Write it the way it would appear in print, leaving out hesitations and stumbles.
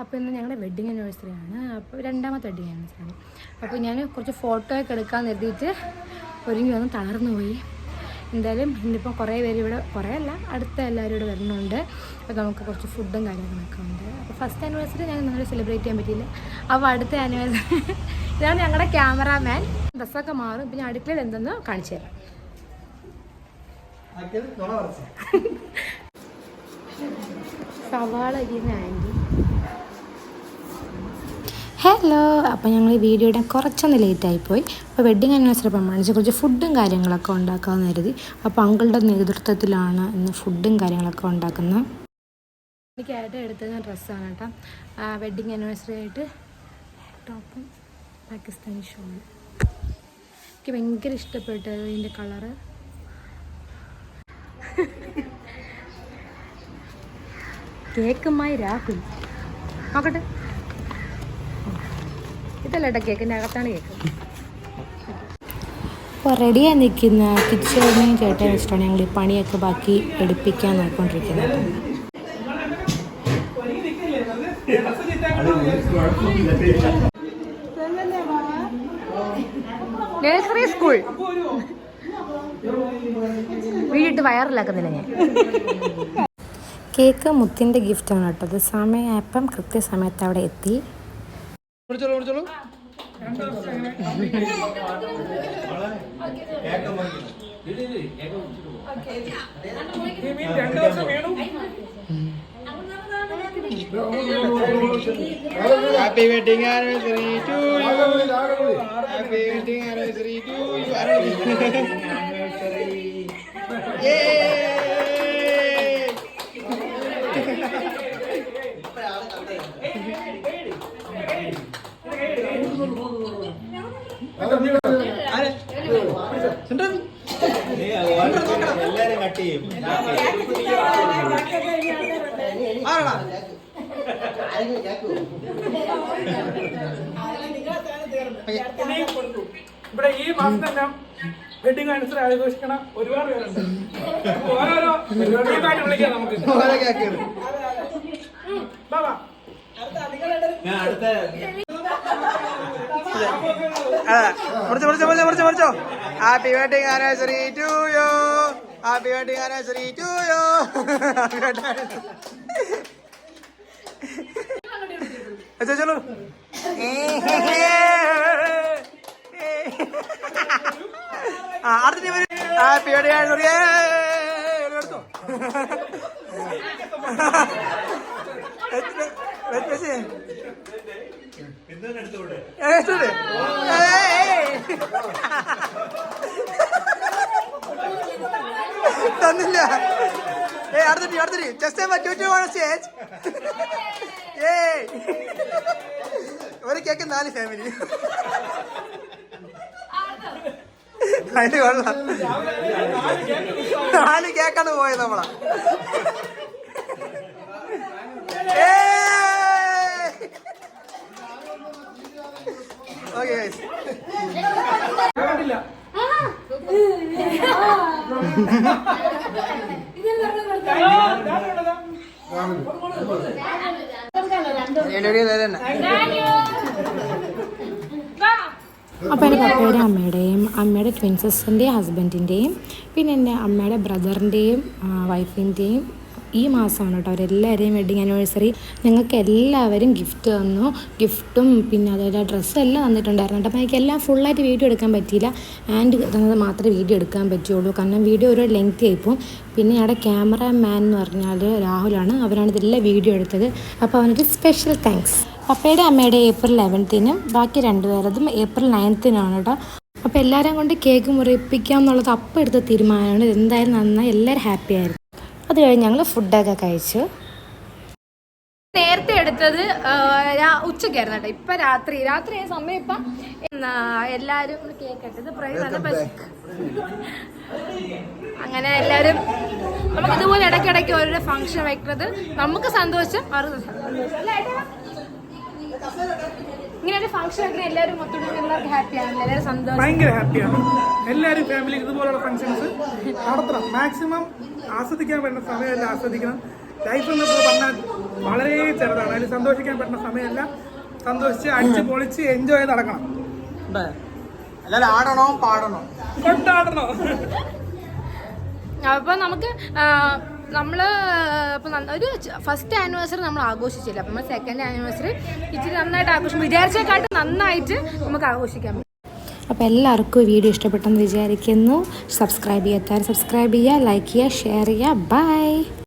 അപ്പോൾ ഇന്ന് ഞങ്ങളുടെ വെഡ്ഡിങ് ആനിവേഴ്സറി ആണ്. അപ്പോൾ രണ്ടാമത്തെ വെഡ്ഡിങ് ആനിവേഴ്സറി ആണ്. അപ്പോൾ ഞാൻ കുറച്ച് ഫോട്ടോ ഒക്കെ എടുക്കാൻ എഴുതിയിട്ട് ഒരുങ്ങി വന്ന് തളർന്നു പോയി. എന്തായാലും ഇന്നിപ്പം കുറേ പേര് ഇവിടെ, കുറേ അല്ല, അടുത്ത എല്ലാവരും ഇവിടെ വരുന്നുണ്ട്. അപ്പോൾ നമുക്ക് കുറച്ച് ഫുഡും കാര്യങ്ങളൊക്കെ ഉണ്ട്. അപ്പോൾ ഫസ്റ്റ് ആനിവേഴ്സറി ഞങ്ങൾ നിങ്ങളെ സെലിബ്രേറ്റ് ചെയ്യാൻ പറ്റിയില്ല. അപ്പോൾ അടുത്ത ആനിവേഴ്സറി ഇതാണ് ഞങ്ങളുടെ ക്യാമറാമാൻ. ഡ്രസ്സൊക്കെ മാറും. പിന്നെ അടുക്കളയിൽ എന്തെന്ന് കാണിച്ചു തരാം. സവാള അരിയുന്ന ആൻറ്റി. ഹലോ. അപ്പോൾ ഞങ്ങൾ ഈ വീഡിയോയുടെ കുറച്ചൊന്ന് ലേറ്റായിപ്പോയി. അപ്പോൾ വെഡ്ഡിങ് ആനിവേഴ്സറി പ്രമാണിച്ച് കുറച്ച് ഫുഡും കാര്യങ്ങളൊക്കെ ഉണ്ടാക്കാമെന്ന് കരുതി. അപ്പോൾ അങ്കിളുടെ നേതൃത്വത്തിലാണ് ഇന്ന് ഫുഡും കാര്യങ്ങളൊക്കെ ഉണ്ടാക്കുന്നത്. എനിക്കായിട്ട് എടുത്തത് ഡ്രസ്സാണ് കേട്ടോ. വെഡ്ഡിങ് ആനിവേഴ്സറി ആയിട്ട് ടോപ്പും പാകിസ്ഥാനി ഷോളും. എനിക്ക് ഭയങ്കര ഇഷ്ടപ്പെട്ടത് ഇതിൻ്റെ കളറ്. കേക്കുമായി രാഹുൽ നോക്കട്ടെ. ഇതല്ല കേട്ടോ, കേക്കിൻ്റെ അകത്താണ് കേക്ക്. അപ്പോൾ റെഡിയായി നിൽക്കുന്ന കിച്ചണിനെയും ചേട്ടൻ വെച്ചിട്ടാണ് ഞങ്ങൾ ഈ പണിയൊക്കെ ബാക്കി എടുപ്പിക്കാൻ നോക്കിക്കൊണ്ടിരിക്കുന്നത്. നഴ്സറി സ്കൂൾ വീടിട്ട് വയറിലാക്കുന്നില്ല ഞാൻ. കേക്ക് മുത്തിൻ്റെ ഗിഫ്റ്റാണ് കേട്ടോ. അത് സമയമായപ്പം കൃത്യസമയത്ത് അവിടെ എത്തി. Happy wedding anniversary to you. Happy wedding anniversary to you. Anniversary. Yay! എല്ലാരും കട്ട് ചെയ്യും. ഇവിടെ ഈ മാസം തന്നെ വെഡിങ് ആനിവേഴ്സറി ആഘോഷിക്കണ ഒരുപാട് പേരുണ്ട്. ഓരോരോ ടീമായിട്ട് വിളിക്കാം നമുക്ക്. മുറിച്ചോ. Happy wedding anniversary to you. Happy wedding anniversary to you. ചലോ. അടുത്ത ഹാപ്പി വെഡിങ് ആനിവേഴ്സറി. എടുത്തോ. തന്നില്ല. അടുത്തിട്ട് ജസ്റ്റ് സ്റ്റേജ്. ഒരു കേക്ക് 4 ഫാമിലി. അതിന് കൊള്ളാം. 4 കേക്കാണ് പോയത് നമ്മളാ. Okay guys. അപ്പോൾ എൻ്റെ പപ്പയുടെ അമ്മയുടെയും അമ്മയുടെ ട്വിൻ സിസ്റ്ററിൻ്റെയും ഹസ്ബൻഡിൻ്റെയും പിന്നെ എൻ്റെ അമ്മയുടെ ബ്രദറിൻ്റെയും വൈഫിൻ്റെയും ഈ മാസമാണ് കേട്ടോ അവരെല്ലാവരെയും വെഡ്ഡിങ് ആനിവേഴ്സറി. ഞങ്ങൾക്ക് എല്ലാവരും ഗിഫ്റ്റ് തന്നു. ഗിഫ്റ്റും പിന്നെ അതായത് ഡ്രസ്സും എല്ലാം തന്നിട്ടുണ്ടായിരുന്നു കേട്ടോ. അപ്പോൾ എനിക്ക് എല്ലാം ഫുള്ളായിട്ട് വീഡിയോ എടുക്കാൻ പറ്റിയില്ല. ആൻഡ് തന്നത് മാത്രമേ വീഡിയോ എടുക്കാൻ പറ്റുള്ളൂ. കാരണം വീഡിയോ ഒരു ലെങ്തി ആയിപ്പോവും. പിന്നെ ഞങ്ങളുടെ ക്യാമറാമാൻ എന്ന് പറഞ്ഞാൽ രാഹുലാണ്. അവരാണ് ഇതെല്ലാം വീഡിയോ എടുത്തത്. അപ്പോൾ അവനൊരു സ്പെഷ്യൽ താങ്ക്സ്. പപ്പയുടെ അമ്മയുടെ ഏപ്രിൽ 11-നും ബാക്കി 2 പേരതും ഏപ്രിൽ 9-നാണ് കേട്ടോ. അപ്പോൾ എല്ലാവരും കൊണ്ട് കേക്ക് മുറിപ്പിക്കാം എന്നുള്ളത് അപ്പം എടുത്ത തീരുമാനമാണ്. എന്തായാലും നന്നായി, എല്ലാവരും ഹാപ്പി ആയിരുന്നു. അത് കഴിഞ്ഞ് ഞങ്ങൾ ഫുഡൊക്കെ കഴിച്ചു. നേരത്തെ എടുത്തത് ഉച്ചയ്ക്കായിരുന്നു കേട്ടോ. ഇപ്പം രാത്രി സമയം ഇപ്പം എല്ലാവരും കേക്ക് ഇട്ടത് അങ്ങനെ എല്ലാവരും നമുക്ക് ഇതുപോലെ ഇടയ്ക്കിടയ്ക്ക് ഓരോ ഫംഗ്ഷൻ വെക്കുന്നത് നമുക്ക് സന്തോഷം. ഇങ്ങനെ ഒരു ഫംഗ്ഷൻ ഒക്കെ എല്ലാവരും മൊത്തം ഹാപ്പിയാണ്. എല്ലാവരും സന്തോഷം, ഭയങ്കര ഹാപ്പിയാണ്. എല്ലാവരും ഫാമിലി ഇതുപോലുള്ള ഫംഗ്ഷൻസ് നടത്തണം. മാക്സിമം ആസ്വദിക്കാൻ പറ്റുന്ന സമയമെല്ലാം ആസ്വദിക്കണം. ലൈഫ് എന്നൊക്കെ പറഞ്ഞാൽ വളരെ ചെറുതാണ്. അതിൽ സന്തോഷിക്കാൻ പറ്റുന്ന സമയമല്ല. സന്തോഷിച്ച് അടിച്ച് പൊളിച്ച് എൻജോയ് ചെയ്ത് നടക്കണം. എല്ലാവരും ആടണോ പാടണോ കൊണ്ടാടണോ? അപ്പോൾ നമുക്ക് നമ്മൾ ഇപ്പം ഒരു ഫസ്റ്റ് ആനിവേഴ്സറി നമ്മൾ ആഘോഷിച്ചില്ല. അപ്പം നമ്മൾ സെക്കൻഡ് ആനിവേഴ്സറി ഇച്ചിരി നന്നായിട്ട് ആഘോഷിക്കും. വിചാരിച്ചേക്കാട്ട് നന്നായിട്ട് നമുക്ക് ആഘോഷിക്കാൻ പറ്റും. അപ്പോൾ എല്ലാവർക്കും വീഡിയോ ഇഷ്ടപ്പെട്ടെന്ന് വിചാരിക്കുന്നു. സബ്സ്ക്രൈബ് ചെയ്യാത്തവർ സബ്സ്ക്രൈബ് ചെയ്യുക, ലൈക്ക് ചെയ്യുക, ഷെയർ ചെയ്യുക. ബൈ.